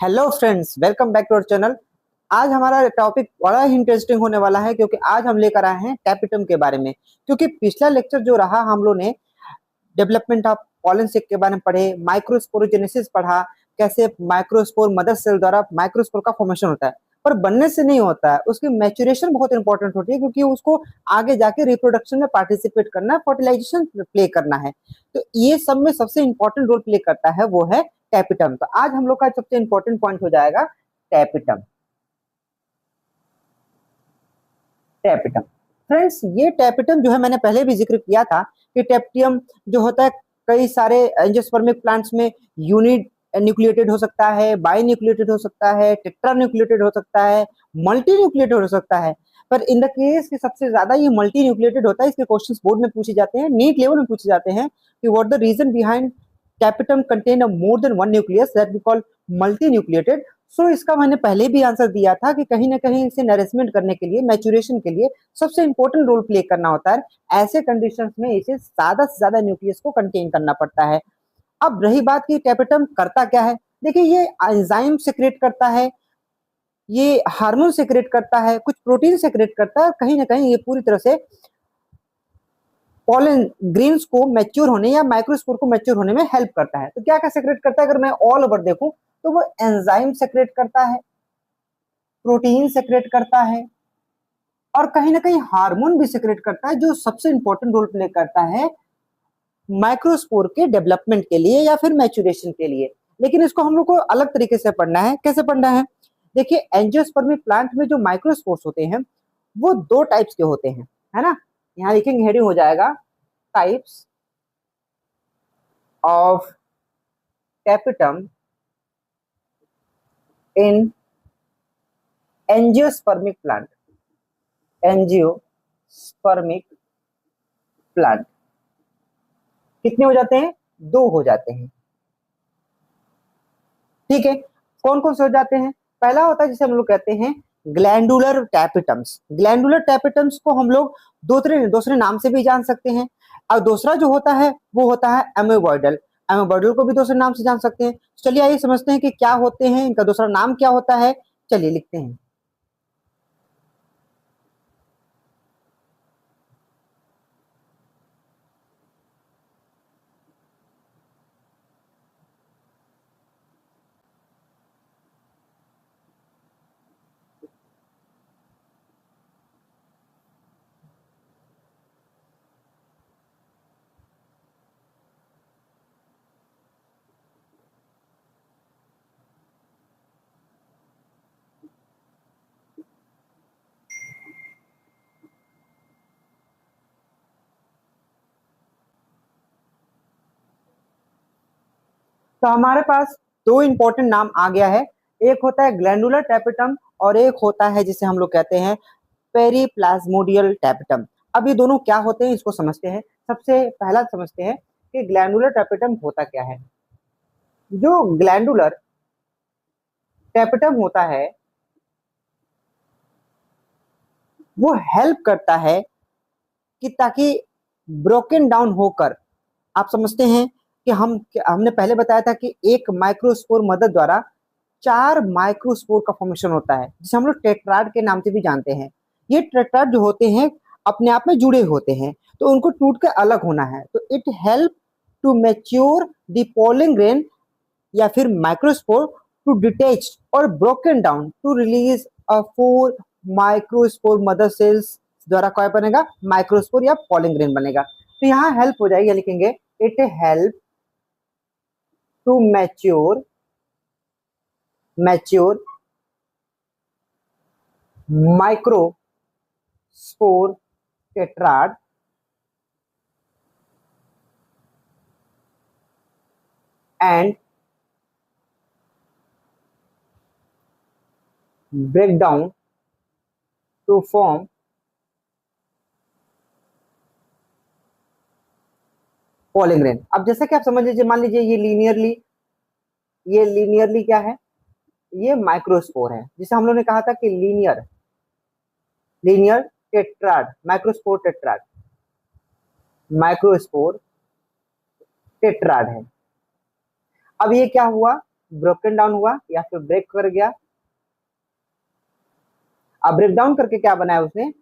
Hello friends, welcome back to our channel. आज हमारा topic बड़ा ही इंटरेस्टिंग होने वाला है क्योंकि आज हम लेकर आए हैं टैपिटम के बारे में। क्योंकि पिछला लेक्चर जो रहा हम लोग ने डेवलपमेंट ऑफ पॉलन सेक के बारे में पढ़े, माइक्रोस्पोरोजेनेसिस पढ़ा, कैसे माइक्रोस्पोर मदर सेल द्वारा माइक्रोस्पोर का फॉर्मेशन होता है। पर बनने से नहीं होता है, उसकी मैच्योरेशन बहुत इंपॉर्टेंट होती है क्योंकि उसको आगे जाके रिप्रोडक्शन में पार्टिसिपेट करना है, फर्टिलाइजेशन प्ले करना है। तो ये सब में सबसे इंपॉर्टेंट रोल प्ले करता है वो है टैपिटम। तो आज हम लोग का सबसे इंपॉर्टेंट पॉइंट हो जाएगा टैपिटम। टैपिटम फ्रेंड्स, ये टैपिटम जो है मैंने पहले भी जिक्र किया था कि टैपिटम जो होता है कई सारे एंजियोस्पर्मिक प्लांट्स में यूनिट न्यूक्लिएटेड हो सकता है, बाई न्यूक्लिएटेड हो सकता है, टेट्रा न्यूक्लिएटेड हो सकता है, मल्टी न्यूक्लिएटेड हो सकता है। पर इन द केस कि सबसे ज्यादा ये मल्टी न्यूक्लिएटेड होता है। इसके क्वेश्चंस बोर्ड में पूछे जाते हैं, नीट लेवल में पूछे जाते हैं कि what the reason behind capitum contain a more than one nucleus that we call multinucleated. So इसका मैंने पहले भी आंसर दिया था कि कहीं ना कहीं इसे नरिशमेंट करने के लिए, मैच्योरेशन के लिए सबसे इंपॉर्टेंट रोल प्ले करना होता है। ऐसे कंडीशंस में इसे ज्यादा से ज्यादा न्यूक्लियस को कंटेन करना पड़ता है। अब रही बात कि टैपिटम करता क्या है, देखिए ये एंजाइम सेक्रेट करता है, ये हार्मोन सेक्रेट करता है, कुछ प्रोटीन सेक्रेट करता है। कहीं ना कहीं ये पूरी तरह से पॉलन ग्रेन्स को मैच्योर होने या माइक्रोस्पोर को मैच्योर होने में हेल्प करता है। तो क्या क्या सेक्रेट करता है, अगर मैं ऑल ओवर देखूं तो वो एंजाइम सेक्रेट करता है, प्रोटीन सेक्रेट करता है और कहीं ना कहीं हार्मोन भी सेक्रेट करता है, जो सबसे इंपॉर्टेंट रोल प्ले करता है माइक्रोस्पोर के डेवलपमेंट के लिए या फिर मैच्योरेशन के लिए। लेकिन इसको हम लोग को अलग तरीके से पढ़ना है। कैसे पढ़ना है, देखिए एंजियोस्पर्मिक प्लांट में जो माइक्रोस्पोर्स होते हैं वो दो टाइप्स के होते हैं, है ना। यहाँ लिखेंगे, हेडिंग हो जाएगा types of tapetum in angiospermic plant. Angiospermic plant कितने हो जाते हैं, दो हो जाते हैं। ठीक है, कौन कौन से हो जाते हैं, पहला होता है जिसे हम लोग कहते हैं ग्लैंडुलर टैपिटम्स। ग्लैंडुलर टैपिटम्स को हम लोग दूसरे दूसरे नाम से भी जान सकते हैं। और दूसरा जो होता है वो होता है एमोबॉइडल। एमोबॉइडल को भी दूसरे नाम से जान सकते हैं। चलिए आइए समझते हैं कि क्या होते हैं, इनका दूसरा नाम क्या होता है। चलिए लिखते हैं। तो हमारे पास दो इंपॉर्टेंट नाम आ गया है। एक होता है ग्लैंडुलर टैपिटम और एक होता है जिसे हम लोग कहते हैं पेरीप्लाज्मोडियल टैपिटम। अब ये दोनों क्या होते हैं इसको समझते हैं। सबसे पहला समझते हैं कि ग्लैंडुलर टैपिटम होता क्या है। जो ग्लैंडुलर टैपिटम होता है वो हेल्प करता है कि ताकि ब्रोकन डाउन होकर, आप समझते हैं कि हमने पहले बताया था कि एक माइक्रोस्पोर मदद द्वारा चार माइक्रोस्पोर का फॉर्मेशन होता है, जिसे हम लोग टेट्राड के नाम से भी जानते हैं। ये टेट्राड जो होते हैं अपने आप में जुड़े होते हैं, तो उनको टूट के अलग होना है। तो it help to mature the pollen grain या फिर माइक्रोस्पोर टू डिटेच और broken down to release a four microspore mother cells द्वारा क्या बनेगा, माइक्रोस्पोर या पॉलन ग्रेन बनेगा। तो यहाँ हेल्प हो जाएगी, लिखेंगे it help to mature microspore tetrad and break down to form pollen grain। अब जैसे कि आप समझ लीजिए, मान लीजिए ये लीनियरली क्या है, ये माइक्रोस्पोर है, जिसे हम लोग ने कहा था कि लीनियर टेट्राड, माइक्रोस्पोर टेट्राड है। अब ये क्या हुआ, ब्रोकन डाउन हुआ या फिर ब्रेक कर गया। अब ब्रेक डाउन करके क्या बनाया उसने,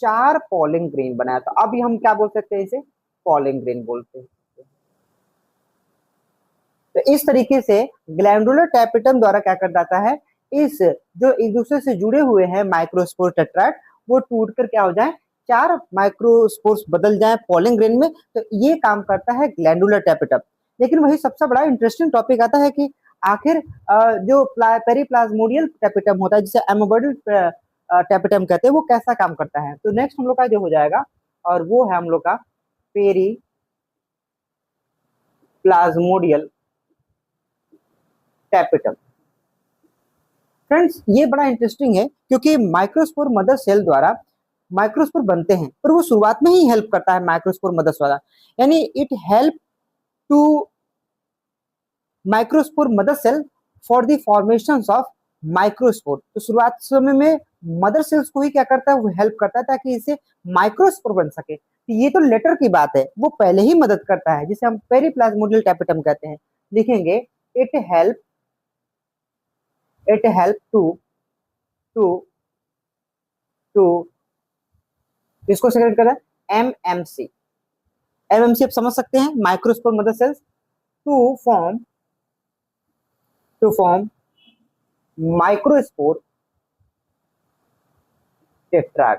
4 पॉलिंग ग्रेन बनाया। तो अब हम क्या बोल सकते हैं, इसे पॉलिंग ग्रेन बोलते हैं। तो इस तरीके से ग्लैंडुलर टैपेटम द्वारा क्या कर जाता है, इस जो एक दूसरे से जुड़े हुए हैं माइक्रोस्पोर टेट्राड, वो टूटकर क्या हो जाए, 4 माइक्रोस्पोर्स बदल जाए पॉलिन ग्रेन में। तो ये काम करता है ग्लैंडुलर टैपेटम। लेकिन वही सबसे बड़ा इंटरेस्टिंग टॉपिक आता है कि आखिर जो पेरिप्लाज्मोडियल टैपेटम होता है, जिसे एमोबॉइडल टैपेटम कहते हैं, वो कैसा काम करता है। तो नेक्स्ट हम लोग का जो हो जाएगा, और वो है हम लोग का पेरिप्लाज्मोडियल टैपेटम। फ्रेंड्स, ये बड़ा इंटरेस्टिंग है क्योंकि माइक्रोस्पोर मदर सेल द्वारा माइक्रोस्पोर बनते हैं, पर वो शुरुआत में ही हेल्प करता है माइक्रोस्पोर मदर वाला, यानी it help to microspore mother cell for the formation of microspore. तो शुरुआत समय में मदर सेल्स को ही क्या करता है, वो हेल्प करता है ताकि इसे माइक्रोस्पोर बन सके। तो ये तो लेटर की बात है, वो पहले ही मदद करता है, जिसे हम पेरिप्लाज्मोडियल टैपेटम कहते हैं। लिखेंगे it help to to to इसको सेक्रेट कर रहा है एमएमसी। एमएमसी आप समझ सकते हैं, microspore mother cells to form microspore tetrad.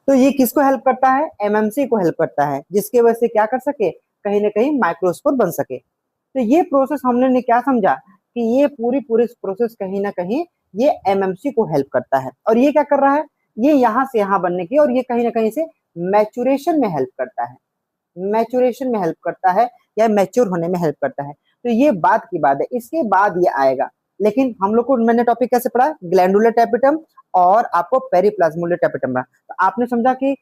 तो ये किसको हेल्प करता है, एमएमसी को हेल्प करता है, जिसके वजह से क्या कर सके, कहीं ना कहीं माइक्रोस्पोर बन सके। तो ये प्रोसेस हमने क्या समझा कि ये पूरी प्रोसेस कहीं ना कहीं ये एमएमसी को हेल्प करता है। और ये क्या कर रहा है, ये यहाँ से यहाँ बनने की, और ये कहीं ना कहीं से मैचुरेशन में हेल्प करता है, मैचुरेशन में हेल्प करता है, या मैच्योर होने में हेल्प करता है। तो ये बात की बात है, इसके बाद ये आएगा। लेकिन हम लोग को मैंने टॉपिक कैसे पढ़ा, ग्लैंडुलर टैपेटम और आपको पेरिप्लाज्मोडियल टैपेटम रहा। तो आपने समझा कि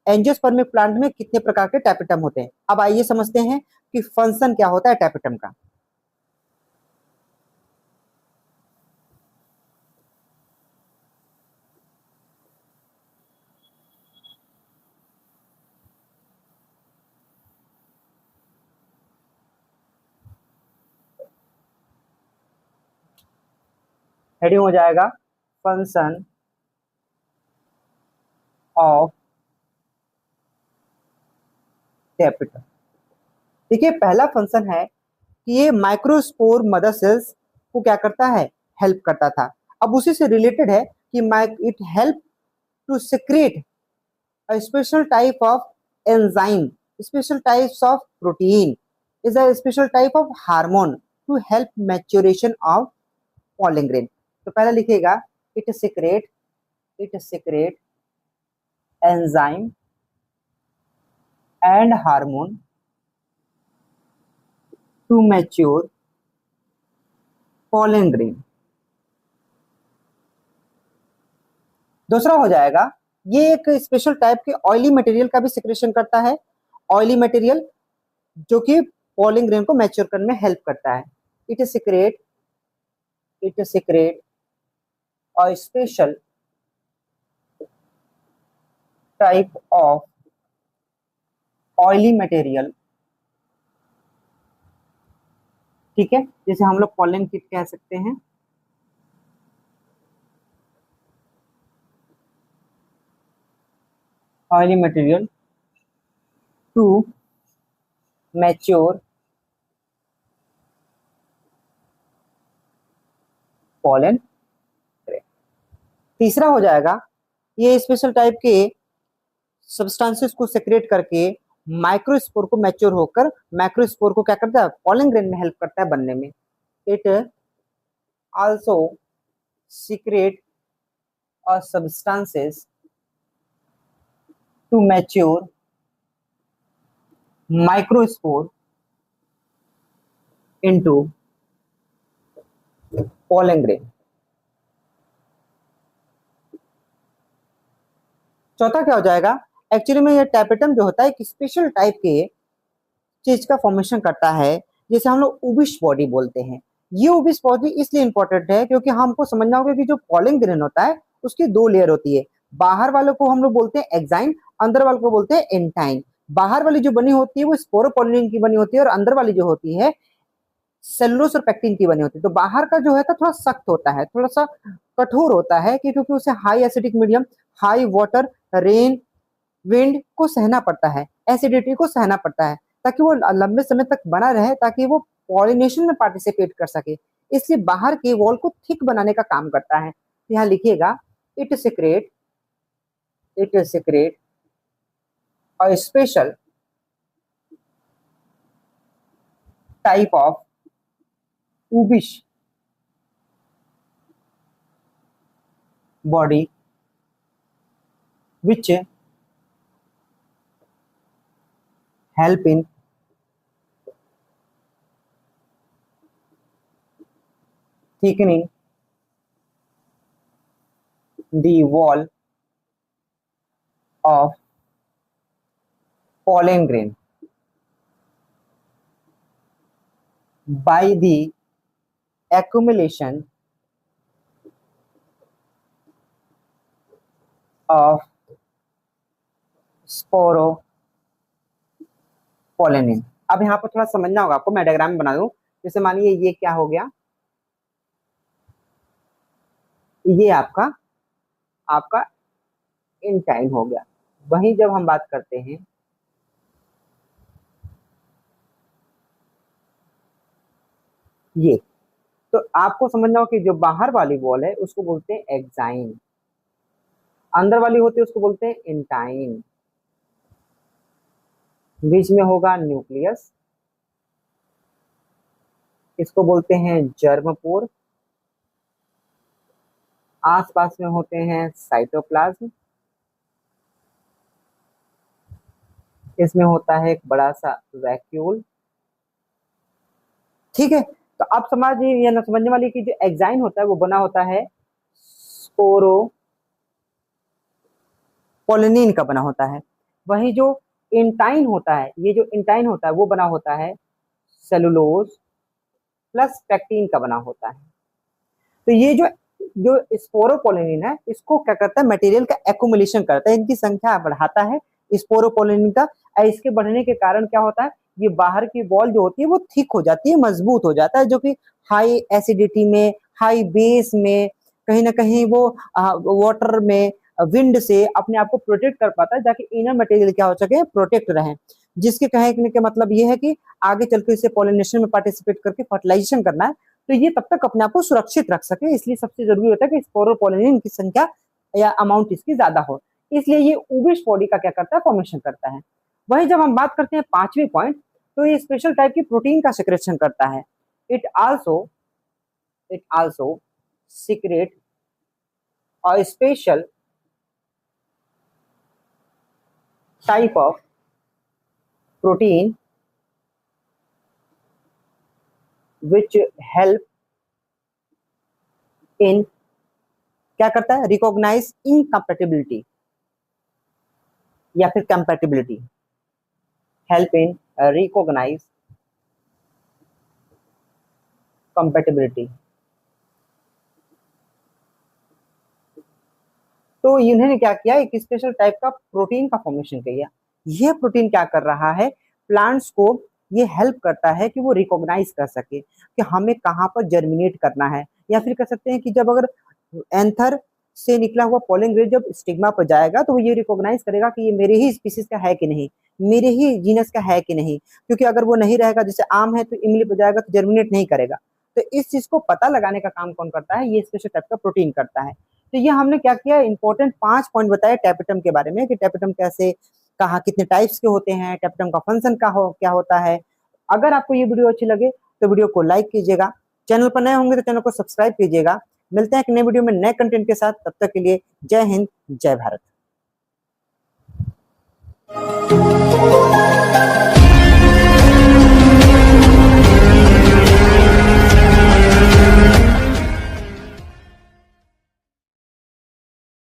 एंजियोस्पर्मिक प्लांट में कितने प्रकार के टैपेटम होते हैं। अब आइए समझते हैं कि फंक्शन क्या होता है टैपेटम का। हेडिंग हो जाएगा फंक्शन ऑफ टैपेटम। देखिए, पहला फंक्शन है कि ये माइक्रोस्पोर मदर सेल्स को क्या करता है, हेल्प करता था। अब उसी से रिलेटेड है कि it help to secrete a special type of enzyme, special types of protein, is a special type of hormone to help maturation of pollen grain। तो पहला लिखेगा it secrete enzyme and hormone to mature pollen grain। दूसरा हो जाएगा, ये एक special type के oily material का भी सिक्रेशन करता है, ऑयली मटेरियल जो कि पॉलिन ग्रेन को मैच्योर करने में हेल्प करता है। It secrete a special type of oily material, ठीक है, जिसे हम लोग पॉलिन किट कह सकते हैं। Oily material to mature pollen. तीसरा हो जाएगा, ये स्पेशल टाइप के सब्सटेंसेस को सेक्रेट करके माइक्रोस्पोर को मैच्योर होकर मैक्रोस्पोर को क्या करता है, पॉलन ग्रेन में हेल्प करता है बनने में। इट आल्सो सीक्रेट और substances to mature microspore into pollen grain. चौथा क्या हो जाएगा, एक्चुअली में ये टैपेटम जो होता है एक स्पेशल टाइप के चीज का फॉर्मेशन करता है, जिसे हम लोग उबिश बॉडी बोलते हैं। ये उबिश बॉडी इसलिए इंपॉर्टेंट है क्योंकि हमको समझना होगा कि जो पॉलन ग्रेन होता है उसकी 2 लेयर होती है। बाहर वाले को हम लोग बोलते हैं एक्साइन, अंदर वाले को बोलते हैं एंटाइन। बाहर वाली जो बनी होती है वो स्पोरोपोलिन की बनी होती है, और अंदर वाली जो होती है सेलुलोज और पेक्टिन की बनी होती है। तो बाहर का जो है तो थोड़ा सख्त होता है, थोड़ा सा कठोर होता है, कि क्योंकि उसे high acidic medium, high water, rain, wind को सहना पड़ता है, एसिडिटी को सहना पड़ता है, ताकि वो लंबे समय तक बना रहे, ताकि वो पॉलिनेशन में पार्टिसिपेट कर सके। इसलिए बाहर के वॉल को थिक बनाने का काम करता है। यहाँ लिखिएगा, it secrete a special type of ubish body which help in thickening the wall of pollen grain by the accumulation of sporopollenin। अब यहाँ पर थोड़ा समझना होगा आपको, मैं डायग्राम बना दूं। जैसे मानिए ये क्या हो गया, ये आपका आपका इंटाइन हो गया। वहीं जब हम बात करते हैं ये, तो आपको समझना हो कि जो बाहर वाली वॉल है उसको बोलते हैं एक्साइन, अंदर वाली होती है उसको बोलते हैं इंटाइन, बीच में होगा न्यूक्लियस, इसको बोलते हैं जर्मपोर, आसपास में होते हैं साइटोप्लाज्म, इसमें होता है एक बड़ा सा वैक्यूल। ठीक है, तो आप समझिए या ना समझने वाली कि जो एक्साइन होता है वो बना होता है स्पोरोपोलिनिन का बना होता है। वही जो इंटाइन होता है, ये जो इंटाइन होता है वो बना होता है सेलुलोज प्लस पेक्टिन का बना होता है। तो ये जो जो स्पोरोपोलिनिन है, इसको क्या करता है, मटेरियल का एक्युमुलेशन करता है, इनकी संख्या बढ़ाता है स्पोरोपोलिनिन का। इसके बढ़ने के कारण क्या होता है, ये बाहर की वॉल जो होती है वो थिक हो जाती है, मजबूत हो जाता है, जो कि हाई एसिडिटी में, हाई बेस में, कहीं ना कहीं वो वाटर में, विंड से अपने आप को प्रोटेक्ट कर पाता है, ताकि इनर मटेरियल क्या हो सके, प्रोटेक्ट रहे। जिसके कहने का मतलब ये है कि आगे चल के इसे पॉलिनेशन में पार्टिसिपेट करके फर्टिलाइजेशन करना है, तो ये तब तक अपने आप को सुरक्षित रख सके। इसलिए सबसे जरूरी होता है कि स्पोरोपोलिनिन की संख्या या अमाउंट इसकी ज्यादा हो। इसलिए ये उबिश बॉडी का क्या करता है, फॉर्मेशन करता है। वही जब हम बात करते हैं पांचवी पॉइंट, तो ये स्पेशल टाइप की प्रोटीन का सिक्रेशन करता है। It also secrete a special type of protein which help in क्या करता है, रिकॉग्नाइज इनकम्पैटिबिलिटी या फिर compatibility, help in recognize compatibility. तो इन्होंने क्या किया, एक स्पेशल टाइप का प्रोटीन का फॉर्मेशन किया। यह प्रोटीन क्या कर रहा है, प्लांट्स को ये हेल्प करता है कि वो रिकॉग्नाइज कर सके कि हमें कहाँ पर जर्मिनेट करना है, या फिर कह सकते हैं कि जब अगर एंथर से निकला हुआ पोलन ग्रेन जब स्टिग्मा पर जाएगा तो वो ये रिकॉग्नाइज करेगा कि ये मेरे ही स्पीसीज का है कि नहीं, मेरे ही जीनस का है कि नहीं। क्योंकि अगर वो नहीं रहेगा, जैसे आम है तो इमली पर जाएगा तो जर्मिनेट नहीं करेगा। तो इस चीज को पता लगाने का काम कौन करता है, ये स्पेशल टाइप का प्रोटीन करता है। तो ये हमने क्या किया, इंपॉर्टेंट 5 पॉइंट बताए टैपेटम के बारे में, कि टैपेटम कैसे, कहाँ कितने टाइप्स के होते हैं, टैपेटम का फंक्शन क्या होता है। अगर आपको ये वीडियो अच्छी लगे तो वीडियो को लाइक कीजिएगा, चैनल पर नए होंगे तो चैनल को सब्सक्राइब कीजिएगा। मिलते हैं एक नए वीडियो में नए कंटेंट के साथ, तब तक के लिए जय हिंद, जय भारत।